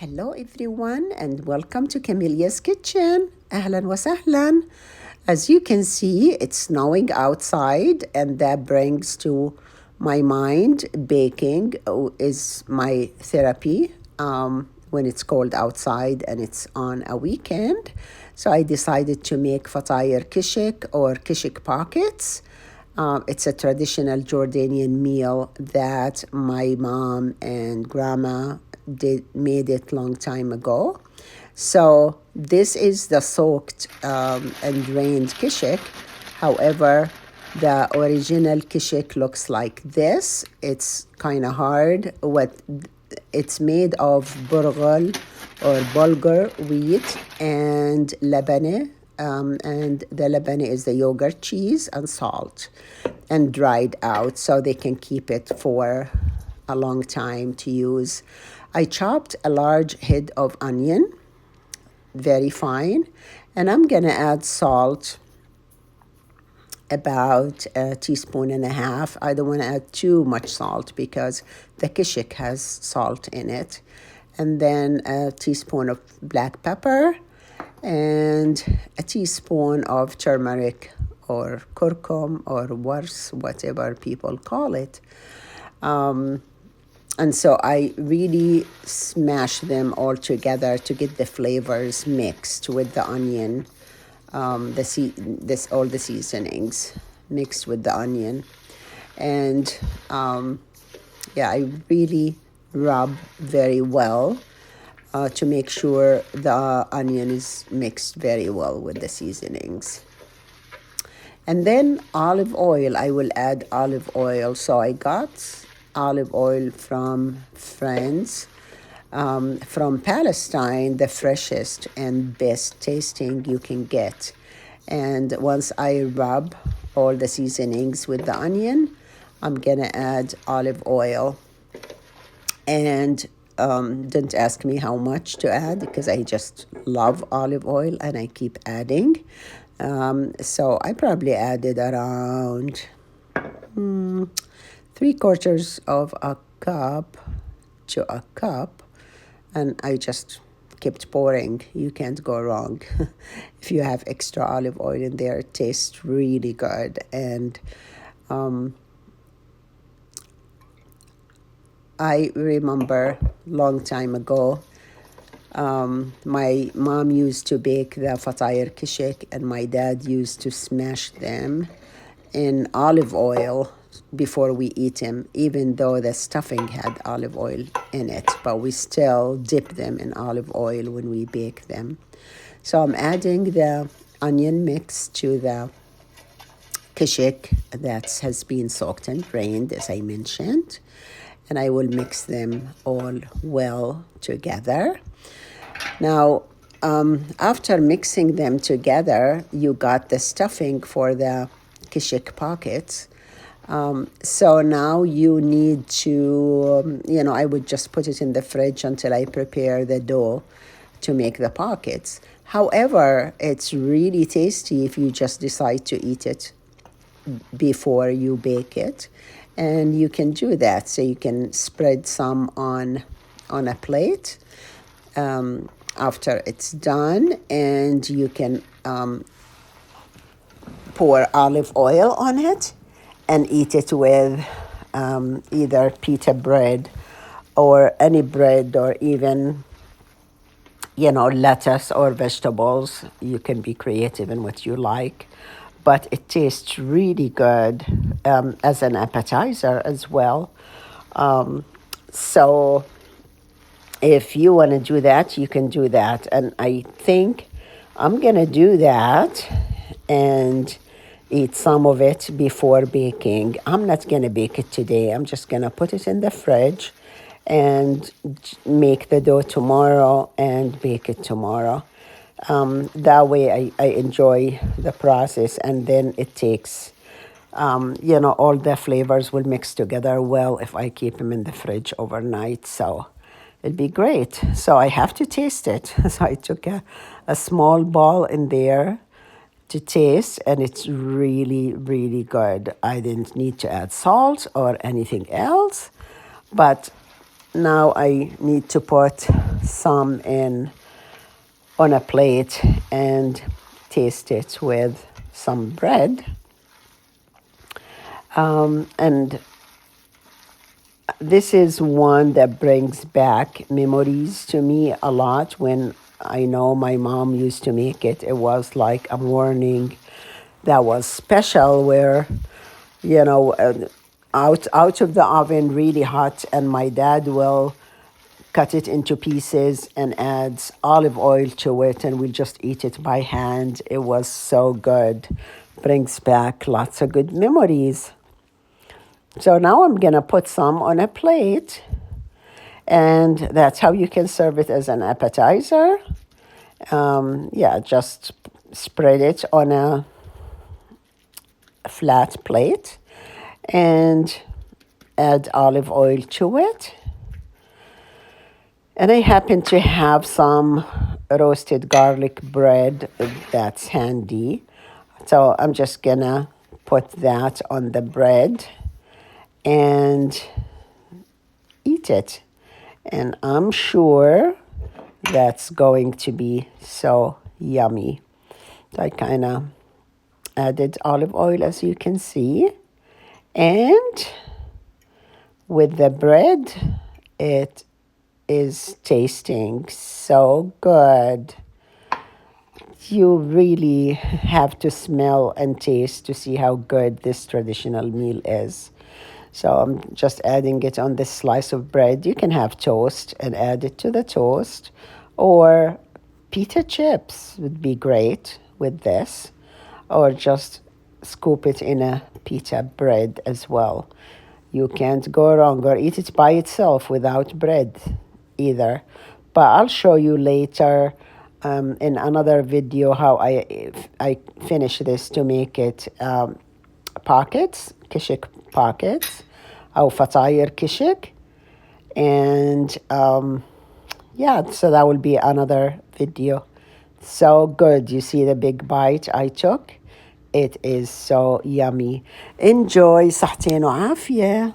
Hello everyone and welcome to Camilia's kitchen. أهلا وسهلا. As you can see, it's snowing outside and that brings to my mind baking is my therapy when it's cold outside and it's on a weekend. So I decided to make فطاير Kishik or Kishik pockets. It's a traditional Jordanian meal that my mom and grandma made it long time ago. So this is the soaked and drained kishik. However, the original kishik looks like this. It's kind of hard. It's made of Bulgar wheat and labane. And the labane is the yogurt cheese and salt and dried out so they can keep it for a long time to use. I chopped a large head of onion, very fine, and I'm gonna add salt, about a teaspoon and a half. I don't want to add too much salt because the kishik has salt in it. And then a teaspoon of black pepper and a teaspoon of turmeric or kurkum or wars, whatever people call it. And so I really smash them all together to get the flavors mixed with the onion, all the seasonings mixed with the onion. And I really rub very well to make sure the onion is mixed very well with the seasonings. And then olive oil, I will add olive oil. So I got olive oil from friends from Palestine, the freshest and best tasting you can get. And once I rub all the seasonings with the onion, I'm gonna add olive oil. And don't ask me how much to add because I just love olive oil and I keep adding. So I probably added around 3/4 of a cup to a cup, and I just kept pouring. You can't go wrong. If you have extra olive oil in there, it tastes really good. And I remember long time ago, my mom used to bake the فطاير kishik and my dad used to smash them in olive oil before we eat them, even though the stuffing had olive oil in it, but we still dip them in olive oil when we bake them. So I'm adding the onion mix to the kishik that has been soaked and drained, as I mentioned, and I will mix them all well together. Now, after mixing them together, you got the stuffing for the kishik pockets. So now you need to, I would just put it in the fridge until I prepare the dough to make the pockets. However, it's really tasty if you just decide to eat it before you bake it. And you can do that. So you can spread some on a plate after it's done, and you can pour olive oil on it and eat it with either pita bread or any bread, or even, lettuce or vegetables. You can be creative in what you like, but it tastes really good as an appetizer as well. So if you want to do that, you can do that. And I think I'm going to do that and eat some of it before baking. I'm not going to bake it today. I'm just going to put it in the fridge and make the dough tomorrow and bake it tomorrow. That way I enjoy the process, and then it takes, all the flavors will mix together well if I keep them in the fridge overnight. So it'll be great. So I have to taste it. So I took a small ball in there to taste, and it's really, really good. I didn't need to add salt or anything else, but now I need to put some in on a plate and taste it with some bread. And this is one that brings back memories to me a lot. When I know my mom used to make it, it was like a morning that was special, where, you know, out of the oven really hot, and my dad will cut it into pieces and adds olive oil to it, and we'll just eat it by hand. It was so good. Brings back lots of good memories. So now I'm gonna put some on a plate, and that's how you can serve it as an appetizer. Just spread it on a flat plate and add olive oil to it. And I happen to have some roasted garlic bread that's handy. So I'm just gonna put that on the bread and eat it. And I'm sure that's going to be so yummy. So I kind of added olive oil, as you can see. And with the bread, it is tasting so good. You really have to smell and taste to see how good this traditional meal is. So I'm just adding it on this slice of bread. You can have toast and add it to the toast, or pita chips would be great with this, or just scoop it in a pita bread as well. You can't go wrong, or eat it by itself without bread either. But I'll show you later in another video how I finish this to make it pockets, Kishik pockets, أو فطاير Kishik. And so that will be another video. So good. You see the big bite I took? It is so yummy. Enjoy. صحتين وعافية.